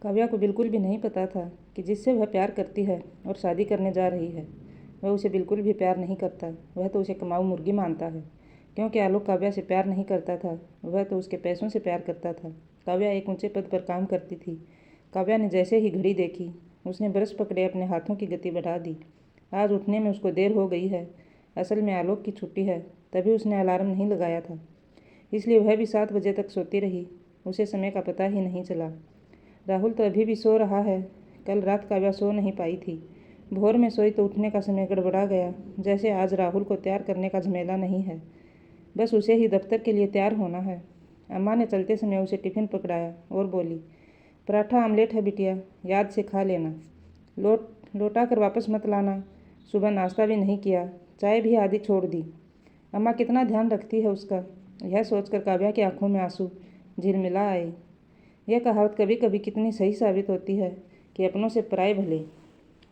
काव्या को बिल्कुल भी नहीं पता था कि जिससे वह प्यार करती है और शादी करने जा रही है वह उसे बिल्कुल भी प्यार नहीं करता। वह तो उसे कमाऊ मुर्गी मानता है। क्योंकि आलोक काव्या से प्यार नहीं करता था, वह तो उसके पैसों से प्यार करता था। काव्या एक ऊंचे पद पर काम करती थी। काव्या ने जैसे ही घड़ी देखी उसने ब्रश पकड़े अपने हाथों की गति बढ़ा दी। आज उठने में उसको देर हो गई है। असल में आलोक की छुट्टी है, तभी उसने अलार्म नहीं लगाया था, इसलिए वह भी 7 बजे तक सोती रही। उसे समय का पता ही नहीं चला। राहुल तो अभी भी सो रहा है। कल रात काव्या सो नहीं पाई थी। भोर में सोई तो उठने का समय गड़बड़ा गया। जैसे आज राहुल को तैयार करने का झमेला नहीं है, बस उसे ही दफ्तर के लिए तैयार होना है। अम्मा ने चलते समय उसे टिफ़िन पकड़ाया और बोली, पराठा आमलेट है बिटिया, याद से खा लेना। लौटा कर वापस मत लाना। सुबह नाश्ता भी नहीं किया, चाय भी आधी छोड़ दी। अम्मा कितना ध्यान रखती है उसका। यह सोचकर काव्या की आंखों में आंसू झिलमिला आए। यह कहावत कभी कभी कितनी सही साबित होती है कि अपनों से पराए भले।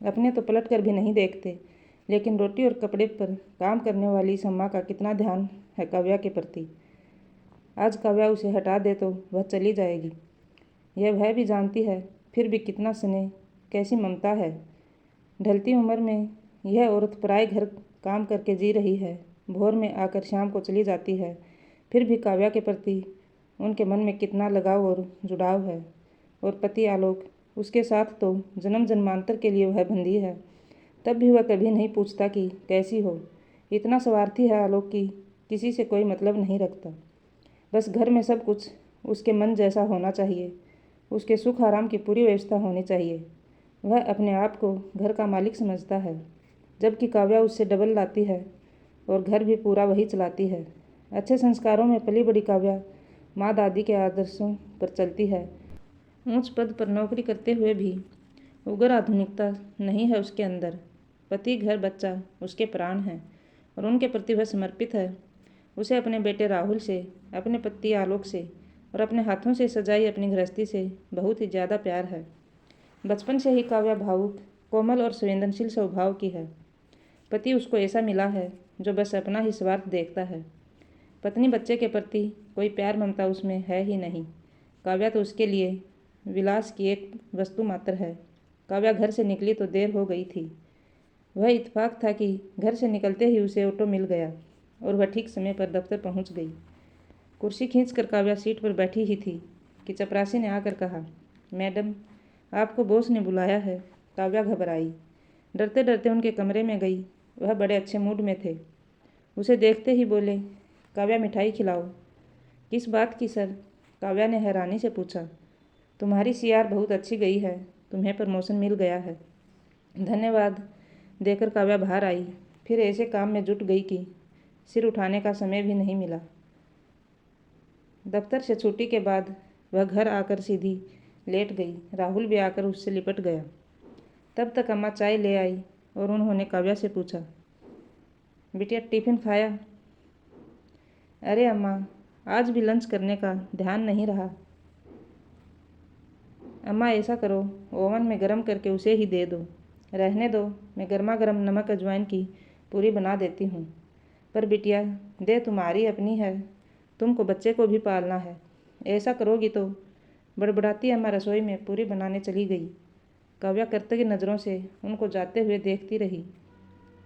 अपने तो पलट कर भी नहीं देखते, लेकिन रोटी और कपड़े पर काम करने वाली इस अम्मा का कितना ध्यान है काव्या के प्रति। आज काव्या उसे हटा दे तो वह चली जाएगी, यह वह भी जानती है। फिर भी कितना स्नेह, कैसी ममता है। ढलती उम्र में यह औरत पराए घर काम करके जी रही है। भोर में आकर शाम को चली जाती है। फिर भी काव्या के प्रति उनके मन में कितना लगाव और जुड़ाव है। और पति आलोक, उसके साथ तो जन्म जन्मांतर के लिए वह बंधी है। तब भी वह कभी नहीं पूछता कि कैसी हो। इतना स्वार्थी है आलोक की किसी से कोई मतलब नहीं रखता। बस घर में सब कुछ उसके मन जैसा होना चाहिए। उसके सुख आराम की पूरी व्यवस्था होनी चाहिए। वह अपने आप को घर का मालिक समझता है, जबकि काव्या उससे डबल लाती है और घर भी पूरा वही चलाती है। अच्छे संस्कारों में पली बड़ी काव्या माँ दादी के आदर्शों पर चलती है। ऊंच पद पर नौकरी करते हुए भी उग्र आधुनिकता नहीं है उसके अंदर। पति, घर, बच्चा उसके प्राण हैं और उनके प्रति वह समर्पित है। उसे अपने बेटे राहुल से, अपने पति आलोक से और अपने हाथों से सजाई अपनी गृहस्थी से बहुत ही ज़्यादा प्यार है। बचपन से ही काव्या भावुक, कोमल और संवेदनशील स्वभाव की है। पति उसको ऐसा मिला है जो बस अपना ही स्वार्थ देखता है। पत्नी, बच्चे के प्रति कोई प्यार ममता उसमें है ही नहीं। काव्या तो उसके लिए विलास की एक वस्तु मात्र है। काव्या घर से निकली तो देर हो गई थी। वह इत्तेफाक था कि घर से निकलते ही उसे ऑटो मिल गया और वह ठीक समय पर दफ्तर पहुंच गई। कुर्सी खींचकर काव्या सीट पर बैठी ही थी कि चपरासी ने आकर कहा, मैडम, आपको बॉस ने बुलाया है। काव्या घबराई, डरते डरते उनके कमरे में गई। वह बड़े अच्छे मूड में थे। उसे देखते ही बोले, काव्या, मिठाई खिलाओ। किस बात की सर? काव्या ने हैरानी से पूछा। तुम्हारी सीआर बहुत अच्छी गई है, तुम्हें प्रमोशन मिल गया है। धन्यवाद देकर काव्या बाहर आई, फिर ऐसे काम में जुट गई कि सिर उठाने का समय भी नहीं मिला। दफ्तर से छुट्टी के बाद वह घर आकर सीधी लेट गई। राहुल भी आकर उससे लिपट गया। तब तक अम्मा चाय ले आई और उन्होंने काव्या से पूछा, बिटिया टिफ़िन खाया? अरे अम्मा, आज भी लंच करने का ध्यान नहीं रहा। अम्मा, ऐसा करो, ओवन में गर्म करके उसे ही दे दो। रहने दो, मैं गर्मा गर्म नमक अजवाइन की पूरी बना देती हूँ। पर बिटिया, दे तुम्हारी अपनी है, तुमको बच्चे को भी पालना है। ऐसा करोगी तो? बड़बड़ाती अम्मा रसोई में पूरी बनाने चली गई। काव्या करतगी नज़रों से उनको जाते हुए देखती रही।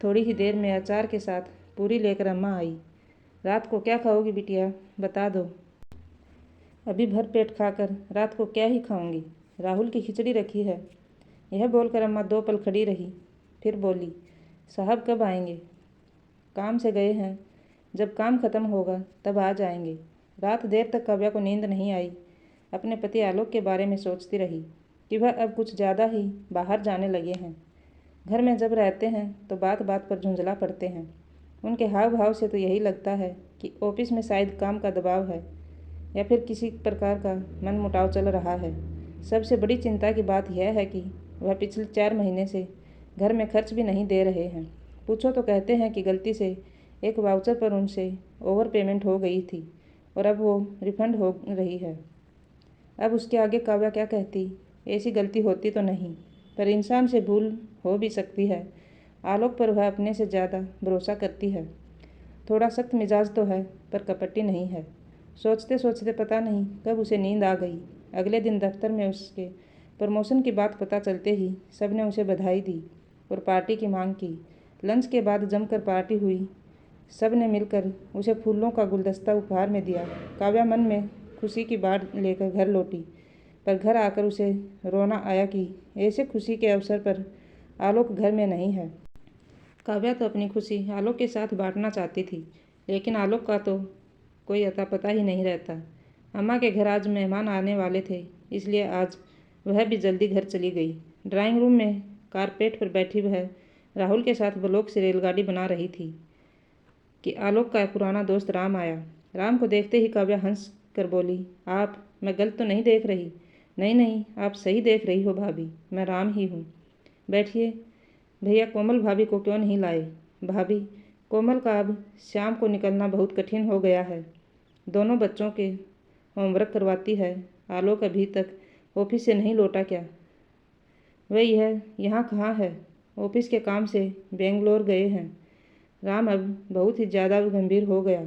थोड़ी ही देर में अचार के साथ पूरी लेकर अम्मा आई। रात को क्या खाओगी बिटिया, बता दो। अभी भर पेट खाकर रात को क्या ही खाऊंगी, राहुल की खिचड़ी रखी है। यह बोलकर अम्मा 2 पल खड़ी रही, फिर बोली, साहब कब आएंगे? काम से गए हैं, जब काम खत्म होगा तब आ जाएंगे। रात देर तक काव्या को नींद नहीं आई। अपने पति आलोक के बारे में सोचती रही कि वह अब कुछ ज़्यादा ही बाहर जाने लगे हैं। घर में जब रहते हैं तो बात बात पर झुंझला पड़ते हैं। उनके हाव भाव से तो यही लगता है कि ऑफिस में शायद काम का दबाव है या फिर किसी प्रकार का मनमुटाव चल रहा है। सबसे बड़ी चिंता की बात यह है कि वह पिछले 4 महीने से घर में खर्च भी नहीं दे रहे हैं। पूछो तो कहते हैं कि गलती से एक वाउचर पर उनसे ओवर पेमेंट हो गई थी और अब वो रिफंड हो रही है। अब उसके आगे काव्या क्या कहती? ऐसी गलती होती तो नहीं, पर इंसान से भूल हो भी सकती है। आलोक पर वह अपने से ज़्यादा भरोसा करती है। थोड़ा सख्त मिजाज तो है, पर कपटी नहीं है। सोचते सोचते पता नहीं कब उसे नींद आ गई। अगले दिन दफ्तर में उसके प्रमोशन की बात पता चलते ही सबने उसे बधाई दी और पार्टी की मांग की। लंच के बाद जमकर पार्टी हुई। सब ने मिलकर उसे फूलों का गुलदस्ता उपहार में दिया। काव्या मन में खुशी की बाढ़ लेकर घर लौटी, पर घर आकर उसे रोना आया कि ऐसे खुशी के अवसर पर आलोक घर में नहीं है। काव्या तो अपनी खुशी आलोक के साथ बांटना चाहती थी, लेकिन आलोक का तो कोई अता पता ही नहीं रहता। अम्मा के घर आज मेहमान आने वाले थे, इसलिए आज वह भी जल्दी घर चली गई। ड्राइंग रूम में कारपेट पर बैठी वह राहुल के साथ ब्लॉक से रेलगाड़ी बना रही थी कि आलोक का पुराना दोस्त राम आया। राम को देखते ही काव्या हंस कर बोली, आप, मैं गलत तो नहीं देख रही? नहीं नहीं, आप सही देख रही हो भाभी, मैं राम ही हूँ। बैठिए। भैया कोमल भाभी को क्यों नहीं लाए? भाभी, कोमल का अब शाम को निकलना बहुत कठिन हो गया है। दोनों बच्चों के होमवर्क करवाती है। आलोक अभी तक ऑफिस से नहीं लौटा क्या? वह यहाँ कहाँ है? ऑफिस के काम से बेंगलोर गए हैं। राम अब बहुत ही ज़्यादा गंभीर हो गया।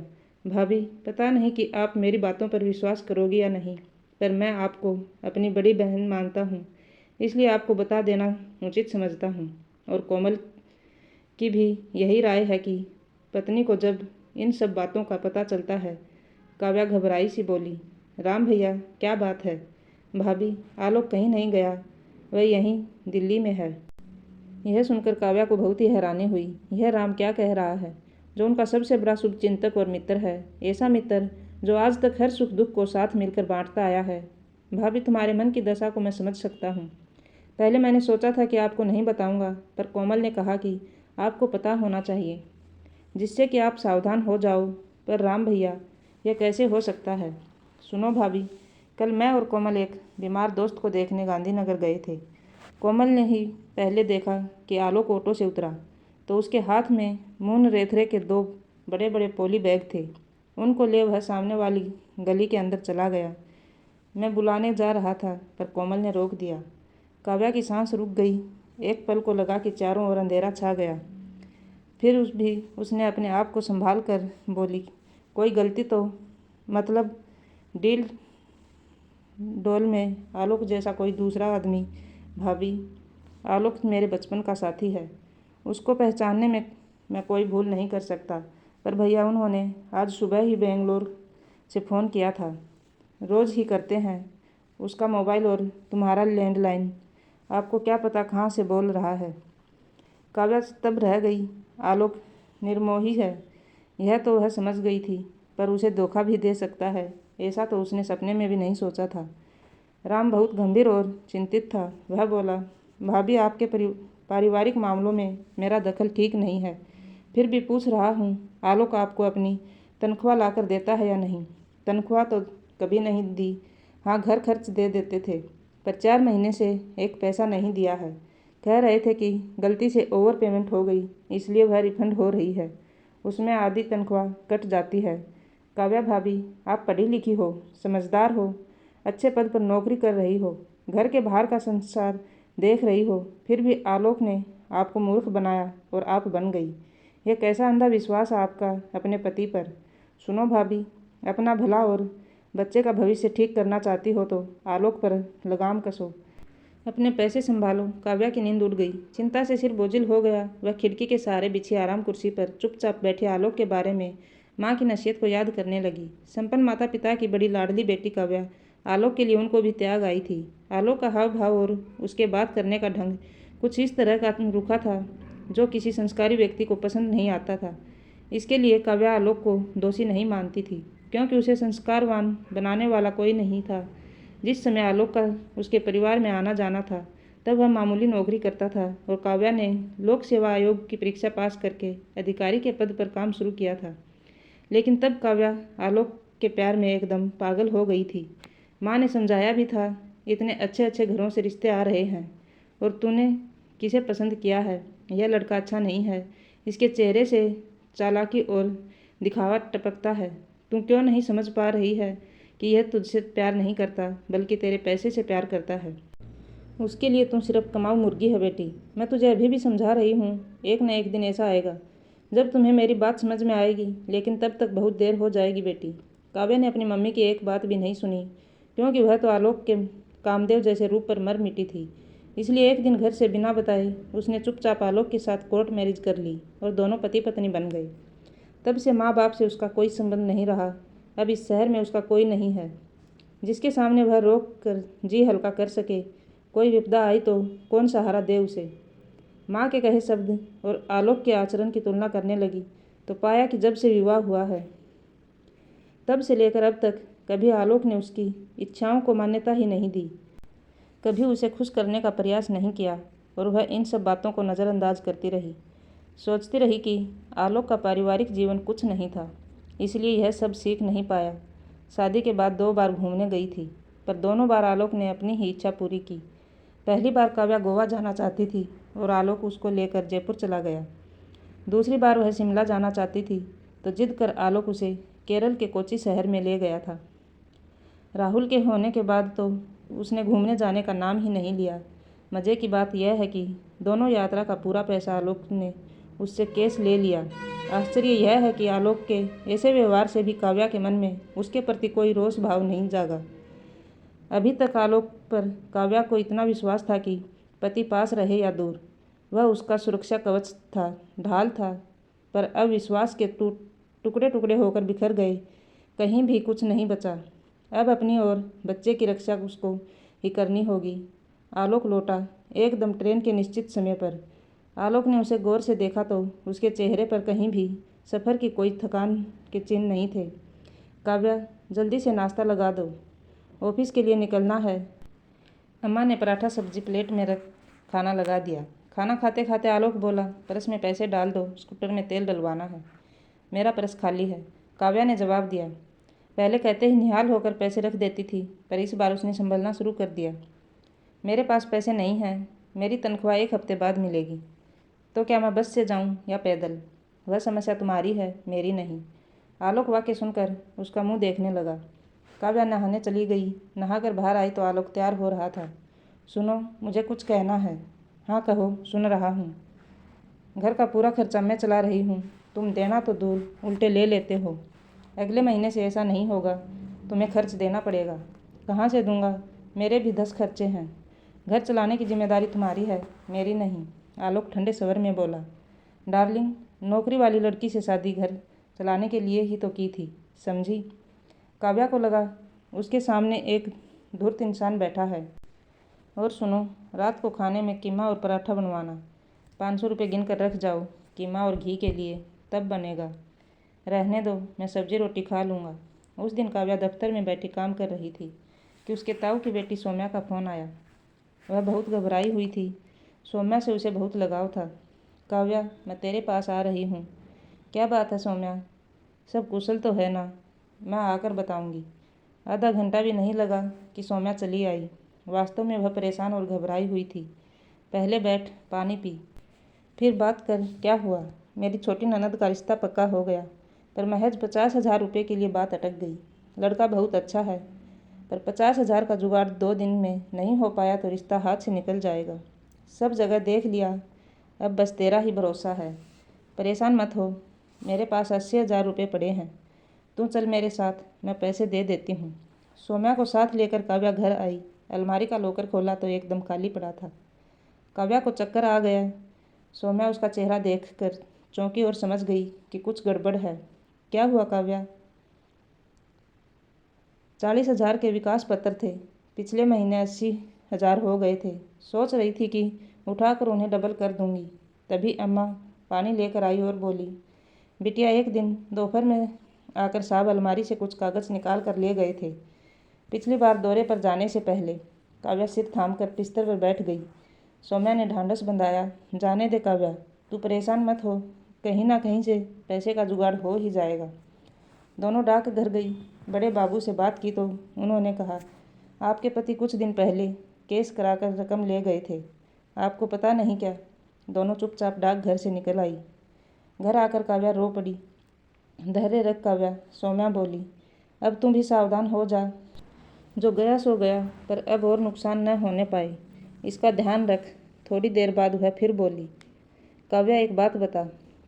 भाभी, पता नहीं कि आप मेरी बातों पर विश्वास करोगी या नहीं, पर मैं आपको अपनी बड़ी बहन मानता हूँ, इसलिए आपको बता देना उचित समझता हूँ। और कोमल की भी यही राय है कि पत्नी को जब इन सब बातों का पता चलता है। काव्या घबराई सी बोली, राम भैया, क्या बात है? भाभी, आलोक कहीं नहीं गया, वह यहीं दिल्ली में है। यह सुनकर काव्या को बहुत ही हैरानी हुई। यह राम क्या कह रहा है, जो उनका सबसे बड़ा शुभचिंतक और मित्र है, ऐसा मित्र जो आज तक हर सुख दुख को साथ मिलकर बांटता आया है। भाभी, तुम्हारे मन की दशा को मैं समझ सकता हूँ। पहले मैंने सोचा था कि आपको नहीं बताऊंगा, पर कोमल ने कहा कि आपको पता होना चाहिए, जिससे कि आप सावधान हो जाओ। पर राम भैया, यह कैसे हो सकता है? सुनो भाभी, कल मैं और कोमल एक बीमार दोस्त को देखने गांधीनगर गए थे। कोमल ने ही पहले देखा कि आलोक ऑटो से उतरा तो उसके हाथ में मून रेथरे के 2 बड़े बड़े पॉली बैग थे। उनको ले वह सामने वाली गली के अंदर चला गया। मैं बुलाने जा रहा था, पर कोमल ने रोक दिया। काव्या की सांस रुक गई। एक पल को लगा कि चारों ओर अंधेरा छा गया। फिर उसने अपने आप को संभाल कर बोली, कोई गलती तो, मतलब डील डोल में आलोक जैसा कोई दूसरा आदमी? भाभी, आलोक मेरे बचपन का साथी है, उसको पहचानने में मैं कोई भूल नहीं कर सकता। पर भैया, उन्होंने आज सुबह ही बेंगलोर से फ़ोन किया था, रोज़ ही करते हैं, उसका मोबाइल और तुम्हारा लैंडलाइन। आपको क्या पता कहाँ से बोल रहा है? काव्या तब रह गई। आलोक निर्मोही है, यह तो वह समझ गई थी, पर उसे धोखा भी दे सकता है, ऐसा तो उसने सपने में भी नहीं सोचा था। राम बहुत गंभीर और चिंतित था। वह बोला, भाभी, आपके पारिवारिक मामलों में मेरा दखल ठीक नहीं है, फिर भी पूछ रहा हूँ, आलोक आपको अपनी तनख्वाह लाकर देता है या नहीं? तनख्वाह तो कभी नहीं दी। हाँ, घर खर्च दे देते थे, पर 4 महीने से एक पैसा नहीं दिया है। कह रहे थे कि गलती से ओवर पेमेंट हो गई, इसलिए वह रिफंड हो रही है, उसमें आधी तनख्वाह कट जाती है। काव्या भाभी, आप पढ़ी लिखी हो, समझदार हो, अच्छे पद पर नौकरी कर रही हो, घर के बाहर का संसार देख रही हो, फिर भी आलोक ने आपको मूर्ख बनाया और आप बन गई। यह कैसा अंधा विश्वास है आपका अपने पति पर? सुनो भाभी, अपना भला और बच्चे का भविष्य ठीक करना चाहती हो तो आलोक पर लगाम कसो, अपने पैसे संभालो। काव्या की नींद उड़ गई। चिंता से सिर बोझिल हो गया। वह खिड़की के सहारे बिछी आराम कुर्सी पर चुपचाप बैठे आलोक के बारे में माँ की नसीहत को याद करने लगी। संपन्न माता पिता की बड़ी लाडली बेटी काव्या, आलोक के लिए उनको भी त्याग आई थी। आलोक का हाव भाव और उसके बात करने का ढंग कुछ इस तरह का रूखा था, जो किसी संस्कारी व्यक्ति को पसंद नहीं आता था। इसके लिए काव्या आलोक को दोषी नहीं मानती थी, क्योंकि उसे संस्कारवान बनाने वाला कोई नहीं था। जिस समय आलोक का उसके परिवार में आना जाना था, तब वह मामूली नौकरी करता था और काव्या ने लोक सेवा आयोग की परीक्षा पास करके अधिकारी के पद पर काम शुरू किया था। लेकिन तब काव्या आलोक के प्यार में एकदम पागल हो गई थी। माँ ने समझाया भी था, इतने अच्छे अच्छे घरों से रिश्ते आ रहे हैं और तूने किसे पसंद किया है? यह लड़का अच्छा नहीं है, इसके चेहरे से चालाकी और दिखावा टपकता है। तू क्यों नहीं समझ पा रही है कि यह तुझसे प्यार नहीं करता, बल्कि तेरे पैसे से प्यार करता है। उसके लिए तू सिर्फ कमाऊ मुर्गी है बेटी। मैं तुझे अभी भी समझा रही हूँ, एक न एक दिन ऐसा आएगा जब तुम्हें मेरी बात समझ में आएगी, लेकिन तब तक बहुत देर हो जाएगी बेटी। काव्या ने अपनी मम्मी की एक बात भी नहीं सुनी, क्योंकि वह तो आलोक के कामदेव जैसे रूप पर मर मिटी थी। इसलिए एक दिन घर से बिना बताए उसने चुपचाप आलोक के साथ कोर्ट मैरिज कर ली और दोनों पति पत्नी बन गए। तब से माँ बाप से उसका कोई संबंध नहीं रहा। अब इस शहर में उसका कोई नहीं है जिसके सामने वह रोक कर जी हल्का कर सके। कोई विपदा आई तो कौन सहारा दे उसे। माँ के कहे शब्द और आलोक के आचरण की तुलना करने लगी तो पाया कि जब से विवाह हुआ है तब से लेकर अब तक कभी आलोक ने उसकी इच्छाओं को मान्यता ही नहीं दी, कभी उसे खुश करने का प्रयास नहीं किया और वह इन सब बातों को नज़रअंदाज करती रही। सोचती रही कि आलोक का पारिवारिक जीवन कुछ नहीं था, इसलिए यह सब सीख नहीं पाया। शादी के बाद 2 बार घूमने गई थी, पर दोनों बार आलोक ने अपनी ही इच्छा पूरी की। पहली बार काव्या गोवा जाना चाहती थी और आलोक उसको लेकर जयपुर चला गया। दूसरी बार वह शिमला जाना चाहती थी तो जिद कर आलोक उसे केरल के कोच्चि शहर में ले गया था। राहुल के होने के बाद तो उसने घूमने जाने का नाम ही नहीं लिया। मज़े की बात यह है कि दोनों यात्रा का पूरा पैसा आलोक ने उससे कैश ले लिया। आश्चर्य यह है कि आलोक के ऐसे व्यवहार से भी काव्या के मन में उसके प्रति कोई रोष भाव नहीं जागा। अभी तक आलोक पर काव्या को इतना विश्वास था कि पति पास रहे या दूर वह उसका सुरक्षा कवच था, ढाल था। पर अब विश्वास के टुकड़े टुकड़े होकर बिखर गए, कहीं भी कुछ नहीं बचा। अब अपनी और बच्चे की रक्षा उसको ही करनी होगी। आलोक लौटा, एकदम ट्रेन के निश्चित समय पर। आलोक ने उसे गौर से देखा तो उसके चेहरे पर कहीं भी सफ़र की कोई थकान के चिन्ह नहीं थे। काव्या, जल्दी से नाश्ता लगा दो, ऑफिस के लिए निकलना है। अम्मा ने पराठा सब्जी प्लेट में रख खाना लगा दिया। खाना खाते खाते आलोक बोला, पर्स में पैसे डाल दो, स्कूटर में तेल डलवाना है। मेरा पर्स खाली है, काव्या ने जवाब दिया। पहले कहते ही निहाल होकर पैसे रख देती थी, पर इस बार उसने संभलना शुरू कर दिया। मेरे पास पैसे नहीं हैं, मेरी तनख्वाह 1 हफ्ते बाद मिलेगी। तो क्या मैं बस से जाऊं या पैदल? वह समस्या तुम्हारी है, मेरी नहीं। आलोक वाक्य सुनकर उसका मुंह देखने लगा। काव्या नहाने चली गई। नहाकर बाहर आई तो आलोक तैयार हो रहा था। सुनो, मुझे कुछ कहना है। हाँ कहो, सुन रहा हूँ। घर का पूरा खर्चा मैं चला रही हूँ, तुम देना तो दूर उल्टे ले लेते हो। अगले महीने से ऐसा नहीं होगा, तुम्हें खर्च देना पड़ेगा। कहाँ से दूंगा? मेरे भी 10 खर्चे हैं। घर चलाने की जिम्मेदारी तुम्हारी है, मेरी नहीं। आलोक ठंडे स्वर में बोला। डार्लिंग, नौकरी वाली लड़की से शादी घर चलाने के लिए ही तो की थी, समझी? काव्या को लगा उसके सामने एक धूर्त इंसान बैठा है। और सुनो, रात को खाने में कीमा और पराठा बनवाना। 500 रुपये गिन कर रख जाओ, कीमा और घी के लिए, तब बनेगा। रहने दो, मैं सब्जी रोटी खा लूँगा। उस दिन काव्या दफ्तर में बैठी काम कर रही थी कि उसके ताऊ की बेटी सौम्या का फ़ोन आया। वह बहुत घबराई हुई थी। सौम्या से उसे बहुत लगाव था। काव्या, मैं तेरे पास आ रही हूँ। क्या बात है सौम्या? सब कुशल तो है ना? मैं आकर बताऊँगी। आधा घंटा भी नहीं लगा कि सौम्या चली आई। वास्तव में वह परेशान और घबराई हुई थी। पहले बैठ, पानी पी, फिर बात कर। क्या हुआ? मेरी छोटी ननद का रिश्ता पक्का हो गया, पर महज 50,000 रुपये के लिए बात अटक गई। लड़का बहुत अच्छा है, पर 50,000 का जुगाड़ 2 दिन में नहीं हो पाया तो रिश्ता हाथ से निकल जाएगा। सब जगह देख लिया, अब बस तेरा ही भरोसा है। परेशान मत हो, मेरे पास 80,000 रुपये पड़े हैं। तू चल मेरे साथ, मैं पैसे दे देती हूँ। सौम्या को साथ लेकर काव्या घर आई। अलमारी का लॉकर खोला तो एकदम खाली पड़ा था। काव्या को चक्कर आ गया। सौम्या उसका चेहरा देखकर चौंकी और समझ गई कि कुछ गड़बड़ है। क्या हुआ काव्या? 40,000 के विकास पत्र थे, पिछले महीने 80,000 हो गए थे। सोच रही थी कि उठाकर उन्हें डबल कर दूंगी, तभी अम्मा पानी लेकर आई और बोली, बिटिया एक दिन दोपहर में आकर साहब अलमारी से कुछ कागज़ निकाल कर ले गए थे, पिछली बार दौरे पर जाने से पहले। काव्या सिर थाम कर बिस्तर पर बैठ गई। सौम्या ने ढांढस बंधाया। जाने दे काव्या, तू परेशान मत हो, कहीं ना कहीं से पैसे का जुगाड़ हो ही जाएगा। दोनों डाक घर गई। बड़े बाबू से बात की तो उन्होंने कहा, आपके पति कुछ दिन पहले केस कराकर रकम ले गए थे, आपको पता नहीं क्या? दोनों चुपचाप डाक घर से निकल आई। घर आकर काव्या रो पड़ी। धैर्य रख काव्या, सौम्या बोली, अब तुम भी सावधान हो जा। जो गया सो गया, पर अब और नुकसान न होने पाए, इसका ध्यान रख। थोड़ी देर बाद वह फिर बोली, काव्या एक बात बता,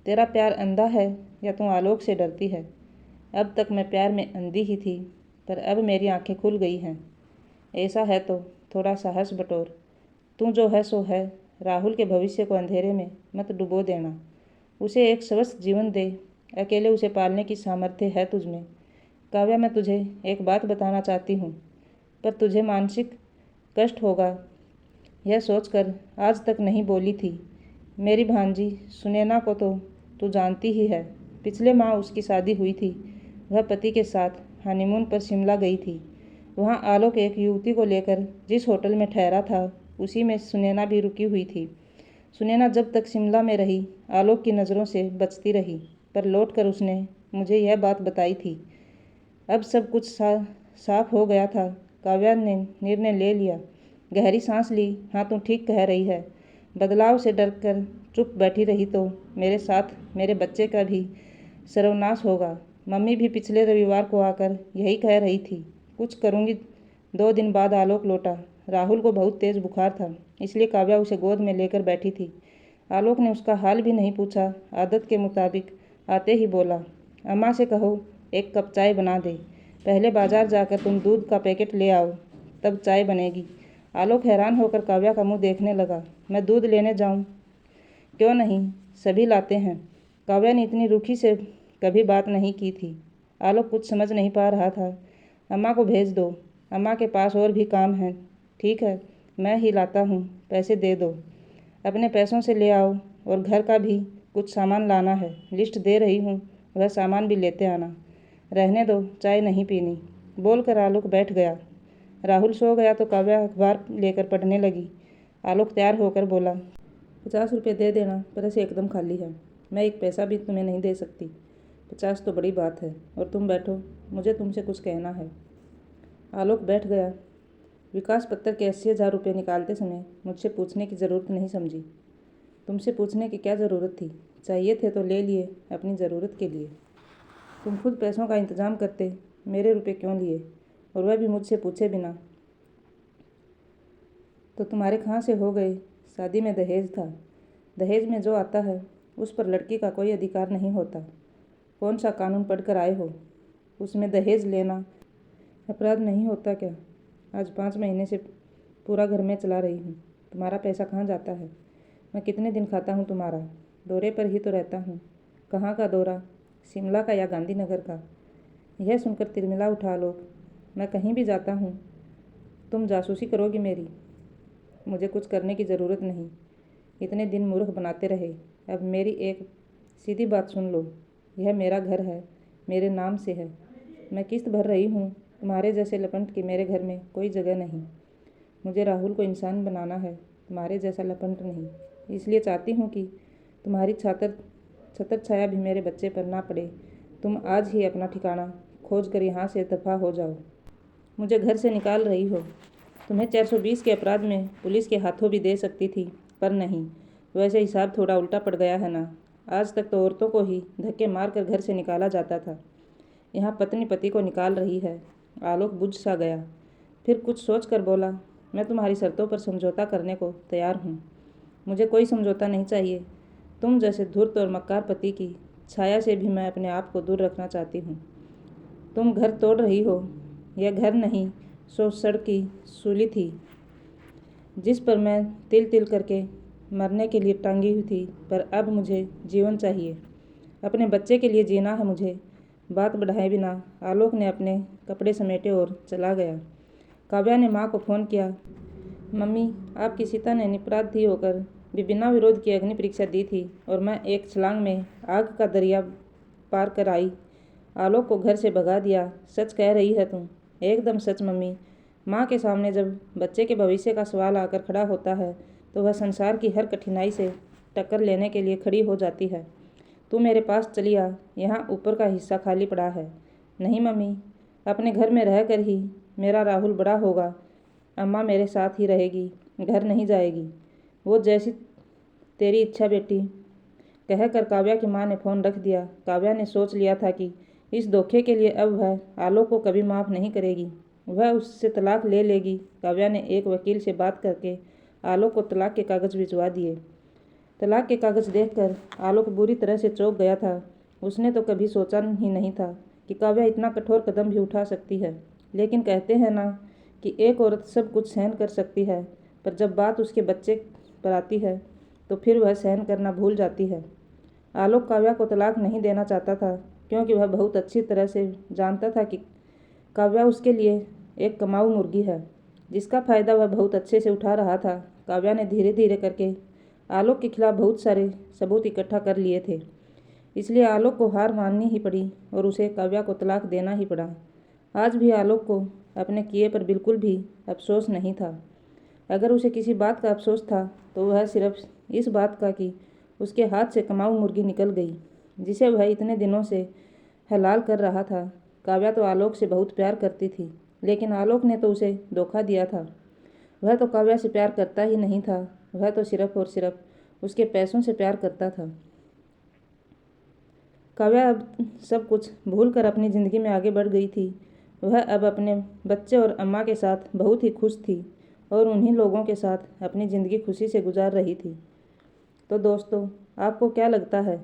तेरा प्यार अंधा है या तू आलोक से डरती है? अब तक मैं प्यार में अंधी ही थी, पर अब मेरी आंखें खुल गई हैं। ऐसा है तो थोड़ा साहस बटोर। तू जो है सो है। राहुल के भविष्य को अंधेरे में मत डुबो देना। उसे एक स्वस्थ जीवन दे। अकेले उसे पालने की सामर्थ्य है तुझ में। काव्या, मैं तुझे एक बात बताना चाहती हूँ, पर तुझे मानसिक कष्ट होगा यह सोचकर आज तक नहीं बोली थी। मेरी भांजी सुनैना को तो तू जानती ही है। पिछले माह उसकी शादी हुई थी। वह पति के साथ हनीमून पर शिमला गई थी। वहाँ आलोक एक युवती को लेकर जिस होटल में ठहरा था, उसी में सुनैना भी रुकी हुई थी। सुनैना जब तक शिमला में रही, आलोक की नज़रों से बचती रही, पर लौटकर उसने मुझे यह बात बताई थी। अब सब कुछ साफ हो गया था। काव्या ने निर्णय ले लिया। गहरी सांस ली। हाँ, तू ठीक कह रही है। बदलाव से डर कर चुप बैठी रही तो मेरे साथ मेरे बच्चे का भी सर्वनाश होगा। मम्मी भी पिछले रविवार को आकर यही कह रही थी। कुछ करूँगी। 2 दिन बाद आलोक लौटा। राहुल को बहुत तेज बुखार था, इसलिए काव्या उसे गोद में लेकर बैठी थी। आलोक ने उसका हाल भी नहीं पूछा। आदत के मुताबिक आते ही बोला, अम्मा से कहो 1 कप चाय बना दे। पहले बाजार जाकर तुम दूध का पैकेट ले आओ, तब चाय बनेगी। आलोक हैरान होकर काव्या का मुंह देखने लगा। मैं दूध लेने जाऊं? क्यों नहीं, सभी लाते हैं। काव्या ने इतनी रुखी से कभी बात नहीं की थी। आलोक कुछ समझ नहीं पा रहा था। अम्मा को भेज दो, अम्मा के पास और भी काम है। ठीक है, मैं ही लाता हूँ, पैसे दे दो। अपने पैसों से ले आओ, और घर का भी कुछ सामान लाना है। लिस्ट दे रही हूँ, वह सामान भी लेते आना। रहने दो, चाय नहीं पीनी, बोलकर आलोक बैठ गया। राहुल सो गया तो काव्या अखबार लेकर पढ़ने लगी। आलोक तैयार होकर बोला, 50 रुपये दे देना, पर्स एकदम खाली है। मैं 1 पैसा भी तुम्हें नहीं दे सकती। 50 तो बड़ी बात है। और तुम बैठो, मुझे तुमसे कुछ कहना है। आलोक बैठ गया। विकास पत्र के 80,000 रुपये निकालते समय मुझसे पूछने की ज़रूरत नहीं समझी। तुमसे पूछने की क्या ज़रूरत थी? चाहिए थे तो ले लिए, अपनी ज़रूरत के लिए। तुम खुद पैसों का इंतज़ाम करते, मेरे रुपए क्यों लिए, और वह भी मुझसे पूछे बिना? तो तुम्हारे कहाँ से हो गए? शादी में दहेज था। दहेज में जो आता है उस पर लड़की का कोई अधिकार नहीं होता। कौन सा कानून पढ़कर आए हो? उसमें दहेज लेना अपराध नहीं होता क्या? आज 5 महीने से पूरा घर में चला रही हूँ। तुम्हारा पैसा कहाँ जाता है? मैं कितने दिन खाता हूँ तुम्हारा? दौरे पर ही तो रहता हूँ। कहाँ का दौरा? शिमला का या गांधीनगर का? यह सुनकर तिलमिला उठा आलोक। मैं कहीं भी जाता हूँ, तुम जासूसी करोगी मेरी? मुझे कुछ करने की ज़रूरत नहीं। इतने दिन मूर्ख बनाते रहे। अब मेरी एक सीधी बात सुन लो। यह मेरा घर है, मेरे नाम से है। मैं किस्त भर रही हूँ। तुम्हारे जैसे लपंट की मेरे घर में कोई जगह नहीं। मुझे राहुल को इंसान बनाना है, तुम्हारे जैसा लपंट नहीं। इसलिए चाहती हूँ कि तुम्हारी छतर छाया भी मेरे बच्चे पर ना पड़े। तुम आज ही अपना ठिकाना खोज कर यहाँ से दफ़ा हो जाओ। मुझे घर से निकाल रही हो। तुम्हें 420 के अपराध में पुलिस के हाथों भी दे सकती थी, पर नहीं। वैसे हिसाब थोड़ा उल्टा पड़ गया है ना। आज तक तो औरतों को ही धक्के मार कर घर से निकाला जाता था। यहाँ पत्नी पति को निकाल रही है। आलोक बुझ सा गया। फिर कुछ सोच कर बोला, मैं तुम्हारी शर्तों पर समझौता करने को तैयार हूँ। मुझे कोई समझौता नहीं चाहिए। तुम जैसे धूर्त और मक्कार पति की छाया से भी मैं अपने आप को दूर रखना चाहती हूँ। तुम घर तोड़ रही हो। यह घर नहीं, सो सड़क की सूली थी, जिस पर मैं तिल तिल करके मरने के लिए टांगी हुई थी। पर अब मुझे जीवन चाहिए। अपने बच्चे के लिए जीना है मुझे। बात बढ़ाए बिना आलोक ने अपने कपड़े समेटे और चला गया। काव्या ने माँ को फ़ोन किया। मम्मी, आपकी सीता ने निरपराधी होकर भी बिना विरोध की अग्नि परीक्षा दी थी, और मैं एक छलांग में आग का दरिया पार कर आई। आलोक को घर से भगा दिया। सच कह रही है तुम? एकदम सच मम्मी। माँ के सामने जब बच्चे के भविष्य का सवाल आकर खड़ा होता है, तो वह संसार की हर कठिनाई से टक्कर लेने के लिए खड़ी हो जाती है। तू मेरे पास चली आ, यहाँ ऊपर का हिस्सा खाली पड़ा है। नहीं मम्मी, अपने घर में रहकर ही मेरा राहुल बड़ा होगा। अम्मा मेरे साथ ही रहेगी, घर नहीं जाएगी। वो जैसी तेरी इच्छा बेटी। कहकर काव्या की माँ ने फ़ोन रख दिया। काव्या ने सोच लिया था कि इस धोखे के लिए अब वह आलोक को कभी माफ़ नहीं करेगी। वह उससे तलाक ले लेगी। काव्या ने एक वकील से बात करके आलोक को तलाक के कागज़ भिजवा दिए। तलाक के कागज़ देखकर आलोक बुरी तरह से चौंक गया था। उसने तो कभी सोचा ही नहीं था कि काव्या इतना कठोर कदम भी उठा सकती है। लेकिन कहते हैं ना कि एक औरत सब कुछ सहन कर सकती है, पर जब बात उसके बच्चे पर आती है तो फिर वह सहन करना भूल जाती है। आलोक काव्या को तलाक नहीं देना चाहता था, क्योंकि वह बहुत अच्छी तरह से जानता था कि काव्या उसके लिए एक कमाऊ मुर्गी है, जिसका फ़ायदा वह बहुत अच्छे से उठा रहा था। काव्या ने धीरे धीरे करके आलोक के खिलाफ बहुत सारे सबूत इकट्ठा कर लिए थे, इसलिए आलोक को हार माननी ही पड़ी और उसे काव्या को तलाक देना ही पड़ा। आज भी आलोक को अपने किए पर बिल्कुल भी अफसोस नहीं था। अगर उसे किसी बात का अफसोस था तो वह सिर्फ इस बात का कि उसके हाथ से कमाऊ मुर्गी निकल गई, जिसे वह इतने दिनों से हलाल कर रहा था। काव्या तो आलोक से बहुत प्यार करती थी, लेकिन आलोक ने तो उसे धोखा दिया था। वह तो काव्या से प्यार करता ही नहीं था, वह तो सिर्फ और सिर्फ उसके पैसों से प्यार करता था। काव्या अब सब कुछ भूलकर अपनी ज़िंदगी में आगे बढ़ गई थी। वह अब अपने बच्चे और अम्मा के साथ बहुत ही खुश थी और उन्हीं लोगों के साथ अपनी ज़िंदगी खुशी से गुजार रही थी। तो दोस्तों, आपको क्या लगता है,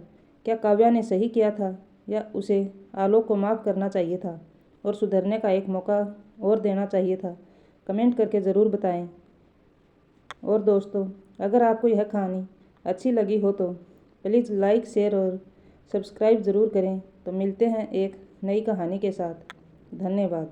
क्या काव्या ने सही किया था या उसे आलोक को माफ़ करना चाहिए था और सुधरने का एक मौका और देना चाहिए था? कमेंट करके ज़रूर बताएं। और दोस्तों, अगर आपको यह कहानी अच्छी लगी हो तो प्लीज़ लाइक, शेयर और सब्सक्राइब ज़रूर करें। तो मिलते हैं एक नई कहानी के साथ। धन्यवाद।